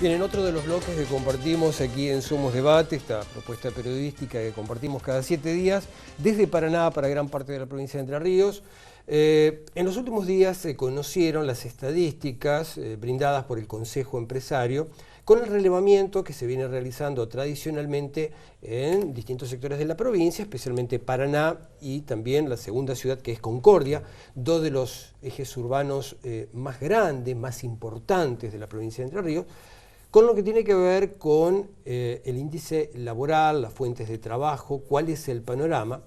Bien, en otro de los bloques que compartimos aquí en Somos Debate, esta propuesta periodística que compartimos cada 7 días, desde Paraná para gran parte de la provincia de Entre Ríos. En los últimos días se conocieron las estadísticas brindadas por el Consejo Empresario con el relevamiento que se viene realizando tradicionalmente en distintos sectores de la provincia, especialmente Paraná y también la segunda ciudad, que es Concordia, dos de los ejes urbanos más grandes, más importantes de la provincia de Entre Ríos, con lo que tiene que ver con el índice laboral, las fuentes de trabajo, cuál es el panorama.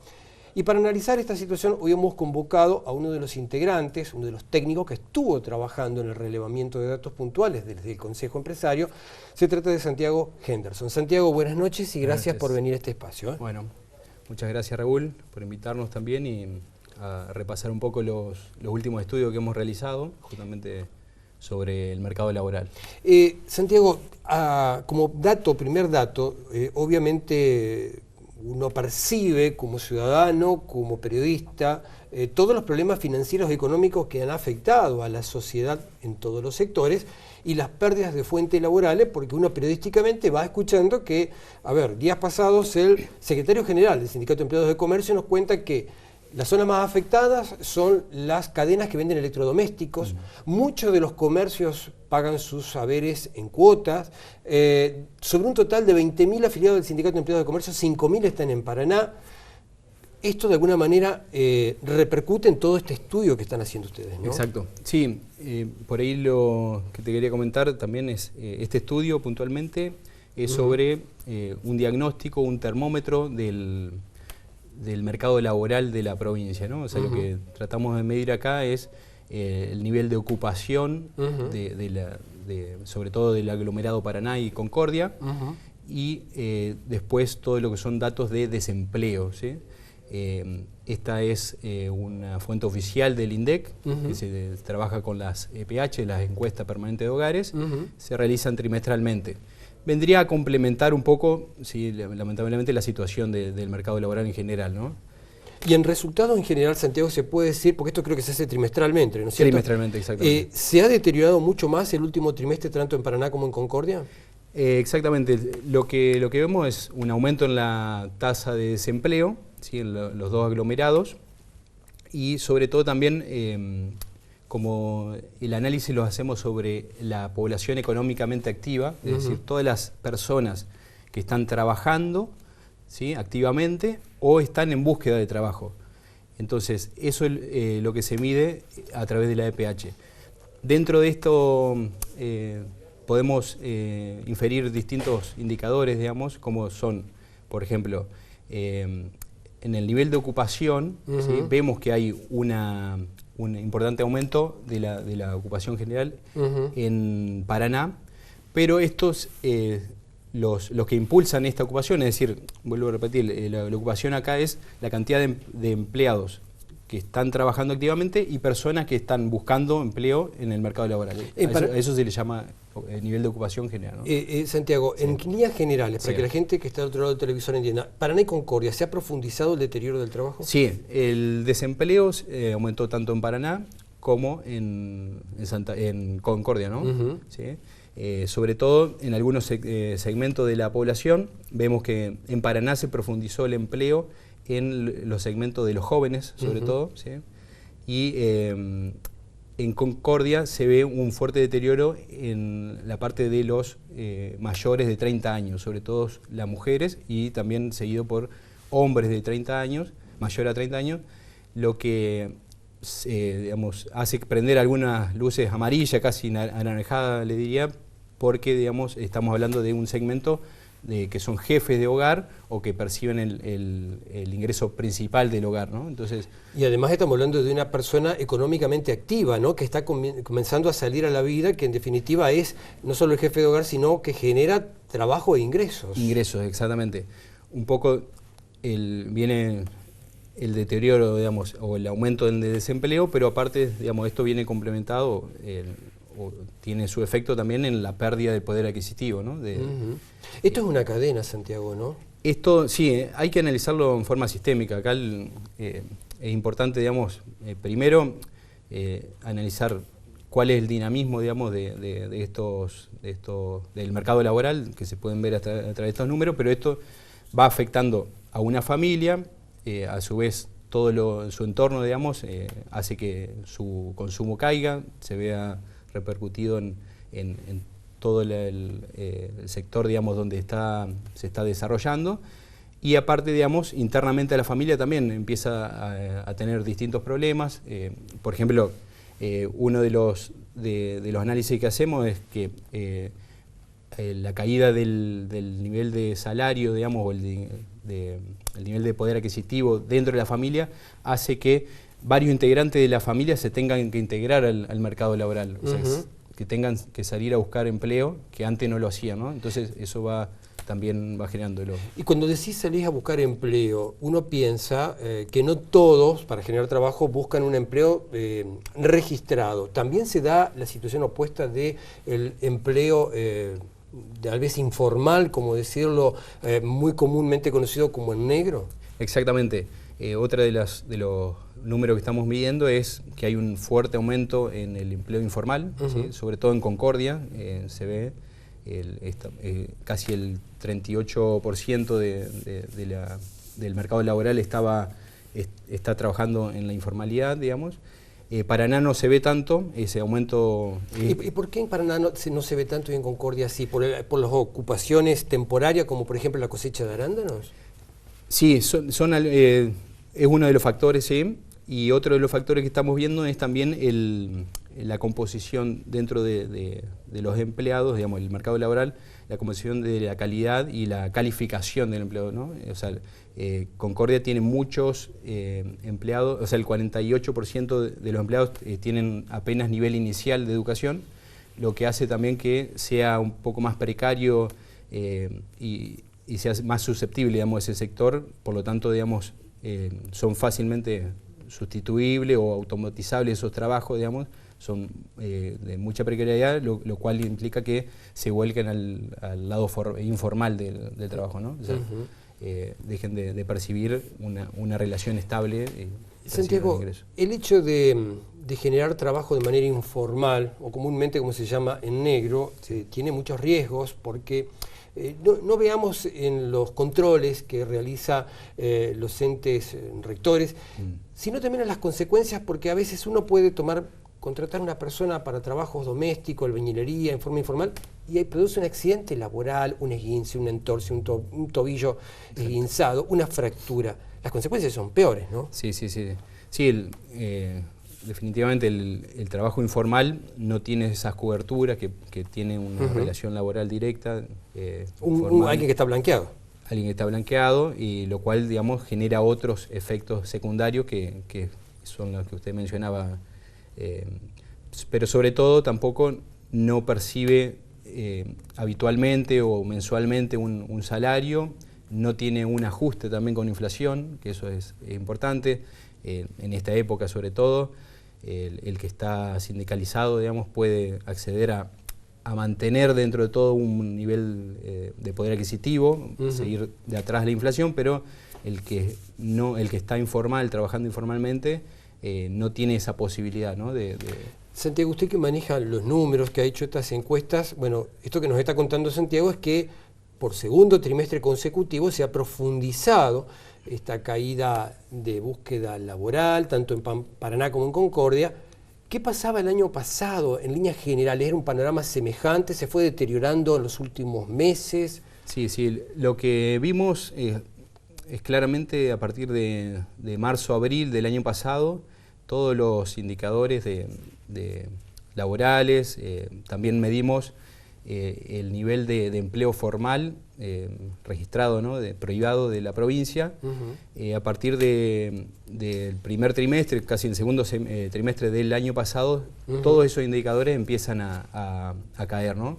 Y para analizar esta situación, hoy hemos convocado a uno de los integrantes, uno de los técnicos que estuvo trabajando en el relevamiento de datos puntuales desde el Consejo Empresario. Se trata de Santiago Henderson. Santiago, buenas noches y gracias por venir a este espacio. Bueno, muchas gracias, Raúl, por invitarnos también y a repasar un poco los últimos estudios que hemos realizado, justamente sobre el mercado laboral. Santiago, como primer dato, obviamente uno percibe como ciudadano, como periodista, todos los problemas financieros y económicos que han afectado a la sociedad en todos los sectores y las pérdidas de fuentes laborales, porque uno periodísticamente va escuchando que, días pasados el secretario general del Sindicato de Empleados de Comercio nos cuenta que las zonas más afectadas son las cadenas que venden electrodomésticos. Muchos de los comercios pagan sus saberes en cuotas. Sobre un total de 20.000 afiliados del Sindicato de Empleados de Comercio, 5.000 están en Paraná. Esto de alguna manera repercute en todo este estudio que están haciendo ustedes, ¿no? Exacto. Sí, por ahí lo que te quería comentar también es este estudio puntualmente es sobre un diagnóstico, un termómetro del mercado laboral de la provincia, ¿no? O sea, lo que tratamos de medir acá es el nivel de ocupación sobre todo del aglomerado Paraná y Concordia, y después todo lo que son datos de desempleo, ¿sí? Esta es una fuente oficial del INDEC, que se trabaja con las EPH, las encuestas permanentes de hogares, se realizan trimestralmente. Vendría a complementar un poco, sí, lamentablemente, la situación del mercado laboral en general, ¿no? Y en resultados en general, Santiago, se puede decir, porque esto creo que se hace trimestralmente, ¿no es cierto? Trimestralmente, exactamente. ¿Se ha deteriorado mucho más el último trimestre, tanto en Paraná como en Concordia? Exactamente. Lo que vemos es un aumento en la tasa de desempleo, ¿sí? En los dos aglomerados, y sobre todo también como el análisis lo hacemos sobre la población económicamente activa, es decir, todas las personas que están trabajando, ¿sí? Activamente o están en búsqueda de trabajo. Entonces, eso es lo que se mide a través de la EPH. Dentro de esto podemos inferir distintos indicadores, digamos, como son, por ejemplo, en el nivel de ocupación, ¿sí? Vemos que hay un importante aumento de la ocupación general en Paraná, pero estos, los que impulsan esta ocupación, es decir, vuelvo a repetir, la ocupación acá es la cantidad de empleados que están trabajando activamente y personas que están buscando empleo en el mercado laboral. A eso se le llama el nivel de ocupación general, ¿no? Santiago, sí. En líneas generales, para que la gente que está al otro lado del televisor entienda, ¿Paraná y Concordia se ha profundizado el deterioro del trabajo? Sí, el desempleo aumentó tanto en Paraná como en Concordia, ¿no? ¿Sí? Sobre todo en algunos segmentos de la población, vemos que en Paraná se profundizó el empleo en los segmentos de los jóvenes, sobre todo, ¿sí? Y en Concordia se ve un fuerte deterioro en la parte de los mayores de 30 años, sobre todo las mujeres, y también seguido por hombres de 30 años, mayor a 30 años, lo que digamos, hace prender algunas luces amarillas, casi anaranjadas, le diría, porque digamos, estamos hablando de un segmento que son jefes de hogar o que perciben el ingreso principal del hogar, ¿no? Entonces, y además estamos hablando de una persona económicamente activa, ¿no? Que está comenzando a salir a la vida, que en definitiva es no solo el jefe de hogar, sino que genera trabajo e ingresos. Ingresos, exactamente. Un poco viene el deterioro, digamos, o el aumento del desempleo, pero aparte, digamos, esto viene complementado o tiene su efecto también en la pérdida del poder adquisitivo, ¿no? Esto es una cadena, Santiago, ¿no? Esto sí, hay que analizarlo en forma sistémica. Acá es importante, digamos, primero analizar cuál es el dinamismo, digamos, del mercado laboral, que se pueden ver a través de estos números, pero esto va afectando a una familia, a su vez todo su entorno, digamos, hace que su consumo caiga, se vea repercutido en todo el sector, digamos, donde se está desarrollando. Y aparte, digamos, internamente a la familia también empieza a tener distintos problemas. Por ejemplo, uno de los análisis que hacemos es que la caída del nivel de salario, digamos, o el nivel de poder adquisitivo dentro de la familia hace que varios integrantes de la familia se tengan que integrar al mercado laboral. O sea, que tengan que salir a buscar empleo que antes no lo hacían, ¿no? Entonces eso también va generándolo. Y cuando decís salir a buscar empleo, uno piensa que no todos, para generar trabajo, buscan un empleo registrado. También se da la situación opuesta del empleo tal vez informal, como decirlo, muy comúnmente conocido como el negro. Exactamente. Otra de los números que estamos midiendo es que hay un fuerte aumento en el empleo informal, ¿sí? Sobre todo en Concordia, se ve casi el 38% del mercado laboral está trabajando en la informalidad, digamos. Paraná no se ve tanto ese aumento. ¿Y por qué en Paraná no se ve tanto y en Concordia sí? ¿Por las ocupaciones temporarias, como por ejemplo la cosecha de arándanos? Sí, es uno de los factores, sí. Y otro de los factores que estamos viendo es también la composición dentro de los empleados, digamos, el mercado laboral, la composición de la calidad y la calificación del empleado, ¿no? O sea, Concordia tiene muchos empleados, o sea, el 48% de los empleados tienen apenas nivel inicial de educación, lo que hace también que sea un poco más precario y sea más susceptible, digamos, ese sector. Por lo tanto, digamos, son fácilmente sustituibles o automatizables esos trabajos, digamos, son de mucha precariedad, lo cual implica que se vuelquen al lado informal del trabajo, ¿no? O sea, dejen de percibir una relación estable. Santiago, el hecho de generar trabajo de manera informal, o comúnmente como se llama en negro, tiene muchos riesgos porque no veamos en los controles que realiza los entes rectores, sino también en las consecuencias, porque a veces uno puede contratar a una persona para trabajos domésticos, albañilería, en forma informal, y ahí produce un accidente laboral, un esguince, un entorse, un tobillo esguinzado, una fractura. Las consecuencias son peores, ¿no? Sí. Sí, definitivamente el trabajo informal no tiene esas coberturas que tiene una relación laboral directa. Alguien que está blanqueado. Alguien que está blanqueado, y lo cual, digamos, genera otros efectos secundarios que son los que usted mencionaba. Pero sobre todo tampoco no percibe habitualmente o mensualmente un salario, no tiene un ajuste también con inflación, que eso es importante, en esta época sobre todo. El que está sindicalizado, digamos, puede acceder a mantener dentro de todo un nivel de poder adquisitivo, seguir de atrás la inflación, pero el que está informal, trabajando informalmente, no tiene esa posibilidad, ¿no? Santiago, usted que maneja los números, que ha hecho estas encuestas, bueno, esto que nos está contando Santiago es que por segundo trimestre consecutivo se ha profundizado esta caída de búsqueda laboral, tanto en Paraná como en Concordia. ¿Qué pasaba el año pasado en líneas generales? ¿Era un panorama semejante? ¿Se fue deteriorando en los últimos meses? Sí, lo que vimos es claramente a partir de marzo-abril del año pasado, todos los indicadores de laborales, también medimos el nivel de empleo formal registrado, ¿no? Privado de la provincia. A partir del primer trimestre, casi el segundo trimestre del año pasado, todos esos indicadores empiezan a caer, ¿no?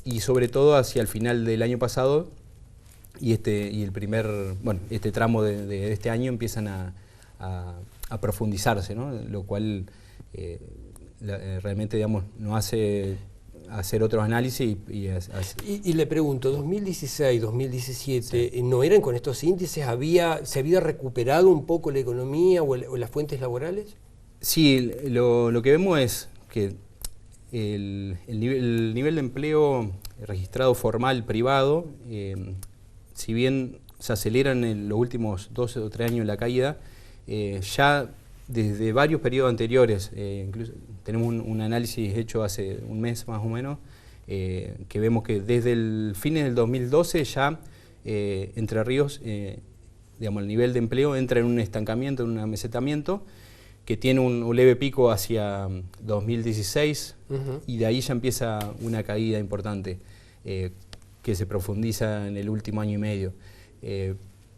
Y sobre todo hacia el final del año pasado y este tramo de este año empiezan a profundizarse, ¿no? Lo cual realmente, digamos, nos hace hacer otros análisis y le pregunto, 2016, 2017, ¿no eran con estos índices? ¿Se había recuperado un poco la economía o las fuentes laborales? Sí, lo que vemos es que el nivel de empleo registrado formal privado, si bien se aceleran en los últimos 12 o 3 años la caída, ya desde varios periodos anteriores, incluso tenemos un análisis hecho hace un mes más o menos, que vemos que desde el fines del 2012 ya Entre Ríos, digamos, el nivel de empleo entra en un estancamiento, en un amesetamiento, que tiene un leve pico hacia 2016 y de ahí ya empieza una caída importante que se profundiza en el último año y medio.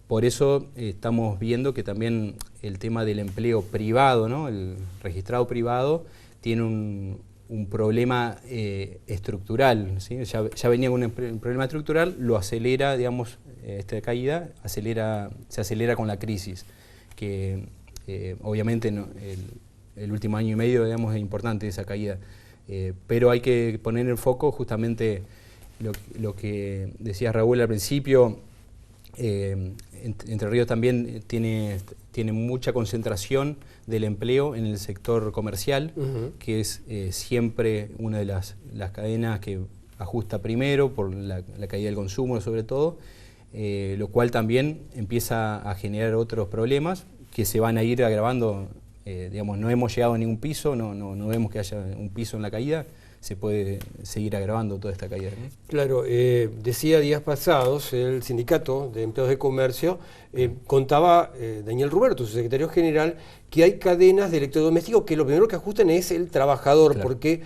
Por eso estamos viendo que también el tema del empleo privado, ¿no? El registrado privado, tiene un problema estructural, ¿sí? Ya venía con un problema estructural, lo acelera, digamos, esta caída, se acelera con la crisis, que obviamente el último año y medio, digamos, es importante esa caída, pero hay que poner en foco justamente lo que decía Raúl al principio. Entre Ríos también tiene mucha concentración del empleo en el sector comercial, que es siempre una de las cadenas que ajusta primero por la caída del consumo sobre todo, lo cual también empieza a generar otros problemas que se van a ir agravando. Digamos, no hemos llegado a ningún piso, no vemos que haya un piso en la caída, se puede seguir agravando toda esta caída, ¿no? Claro, decía días pasados el Sindicato de Empleados de Comercio, contaba Daniel Ruberto, su secretario general, que hay cadenas de electrodomésticos que lo primero que ajustan es el trabajador, claro, porque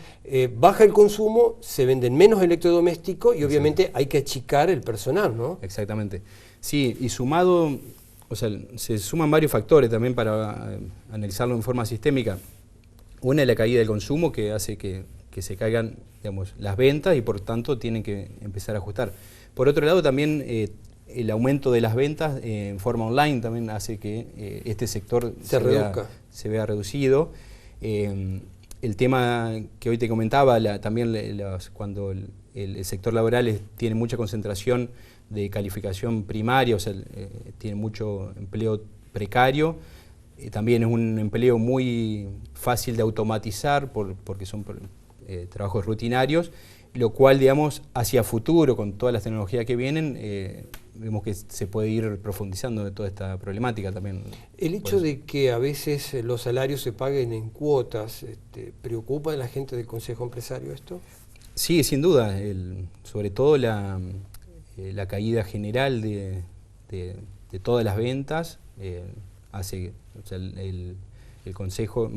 baja el consumo, se venden menos electrodomésticos y obviamente hay que achicar el personal, ¿no? Exactamente. Sí, y sumado, o sea, se suman varios factores también para analizarlo en forma sistémica. Una es la caída del consumo, que hace que se caigan, digamos, las ventas y por tanto tienen que empezar a ajustar. Por otro lado, también el aumento de las ventas en forma online también hace que este sector se vea reducido. El tema que hoy te comentaba, también cuando el sector laboral tiene mucha concentración de calificación primaria, o sea, tiene mucho empleo precario, también es un empleo muy fácil de automatizar porque son trabajos rutinarios, lo cual, digamos, hacia futuro, con todas las tecnologías que vienen, vemos que se puede ir profundizando de toda esta problemática también. El hecho de que a veces los salarios se paguen en cuotas, ¿preocupa a la gente del Consejo Empresario esto? Sí, sin duda, sobre todo la caída general de todas las ventas hace, o sea, el Consejo,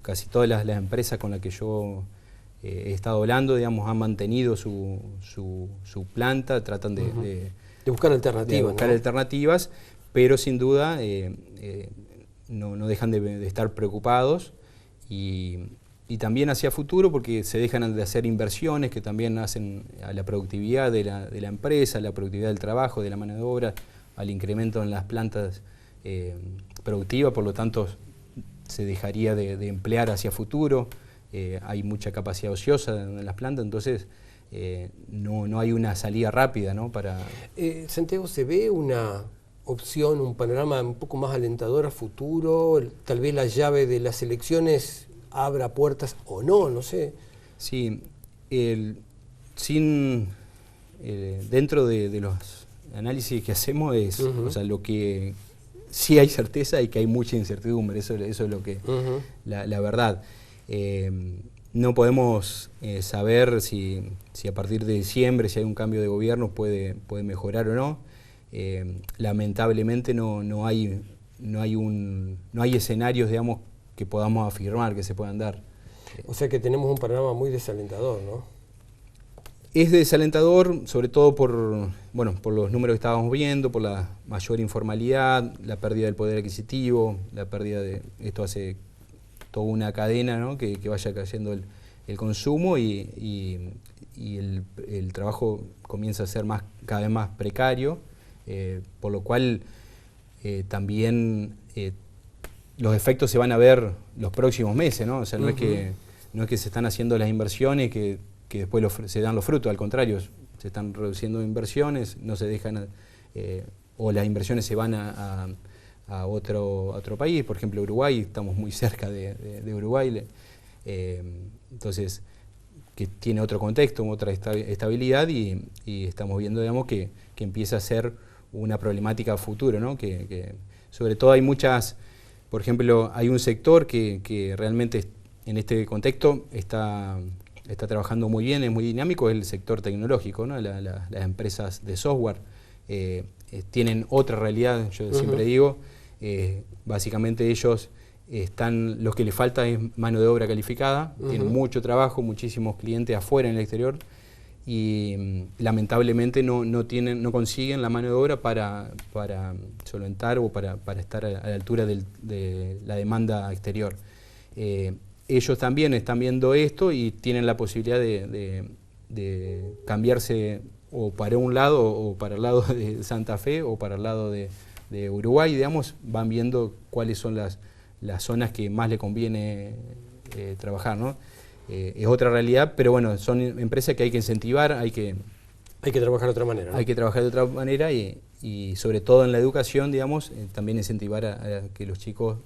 casi todas las empresas con las que yo he estado hablando, digamos, han mantenido su planta, tratan de buscar alternativas. De buscar, ¿no?, alternativas, pero sin duda no dejan de estar preocupados y también hacia futuro, porque se dejan de hacer inversiones que también hacen a la productividad de la empresa, a la productividad del trabajo, de la mano de obra, al incremento en las plantas productivas, por lo tanto se dejaría de emplear hacia futuro. Hay mucha capacidad ociosa en las plantas, entonces no hay una salida rápida, ¿no? Santiago, ¿se ve una opción, un panorama un poco más alentador a futuro? Tal vez la llave de las elecciones abra puertas o no, no sé. Sí, dentro de los análisis que hacemos es, o sea, lo que sí hay certeza y que hay mucha incertidumbre, eso es lo que la verdad. No podemos saber si a partir de diciembre, si hay un cambio de gobierno, puede mejorar o no. Lamentablemente no hay escenarios, digamos, que podamos afirmar que se puedan dar. O sea que tenemos un panorama muy desalentador, ¿no? Es desalentador, sobre todo por los números que estábamos viendo, por la mayor informalidad, la pérdida del poder adquisitivo, la pérdida esto hace toda una cadena, ¿no?, que vaya cayendo el consumo y el trabajo comienza a ser cada vez más precario, por lo cual también los efectos se van a ver los próximos meses, ¿no? O sea, no es que se están haciendo las inversiones que después se dan los frutos, al contrario, se están reduciendo inversiones, no se dejan, o las inversiones se van a otro país, por ejemplo Uruguay, estamos muy cerca de Uruguay, entonces, que tiene otro contexto, otra estabilidad y estamos viendo, digamos, que empieza a ser una problemática a futuro, ¿no? Que sobre todo hay muchas, por ejemplo, hay un sector que realmente en este contexto está trabajando muy bien, es muy dinámico, es el sector tecnológico, ¿no? Las empresas de software tienen otra realidad, yo siempre digo, básicamente ellos lo que les falta es mano de obra calificada, tienen mucho trabajo, muchísimos clientes afuera en el exterior y lamentablemente no consiguen la mano de obra para solventar o para estar a la altura de la demanda exterior. Ellos también están viendo esto y tienen la posibilidad de cambiarse o para un lado o para el lado de Santa Fe o para el lado de Uruguay, digamos, van viendo cuáles son las zonas que más le conviene trabajar, ¿no? Es otra realidad, pero bueno, son empresas que hay que incentivar, hay que trabajar de otra manera, ¿no? Hay que trabajar de otra manera y sobre todo en la educación, digamos, también incentivar a que los chicos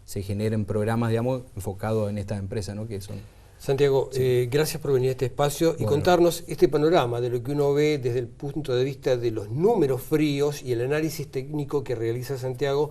se generen programas, digamos, enfocados en estas empresas, ¿no? Que son... Santiago, sí. Gracias por venir a este espacio y contarnos este panorama de lo que uno ve desde el punto de vista de los números fríos y el análisis técnico que realiza Santiago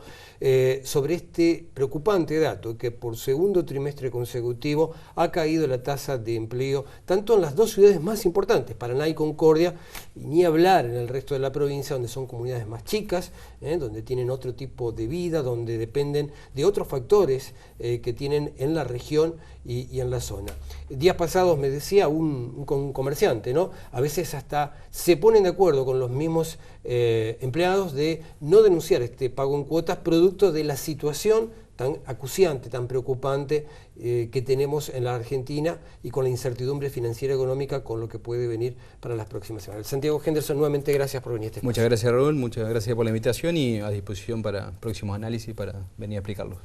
sobre este preocupante dato, que por segundo trimestre consecutivo ha caído la tasa de empleo, tanto en las dos ciudades más importantes, Paraná y Concordia, y ni hablar en el resto de la provincia, donde son comunidades más chicas, donde tienen otro tipo de vida, donde dependen de otros factores que tienen en la región y en la zona. Días pasados me decía un comerciante, ¿no? A veces hasta se ponen de acuerdo con los mismos empleados de no denunciar este pago en cuotas producto de la situación tan acuciante, tan preocupante que tenemos en la Argentina y con la incertidumbre financiera económica con lo que puede venir para las próximas semanas. Santiago Henderson, nuevamente gracias por venir a este espacio. Muchas gracias, Raúl, muchas gracias por la invitación y a disposición para próximos análisis para venir a explicarlos.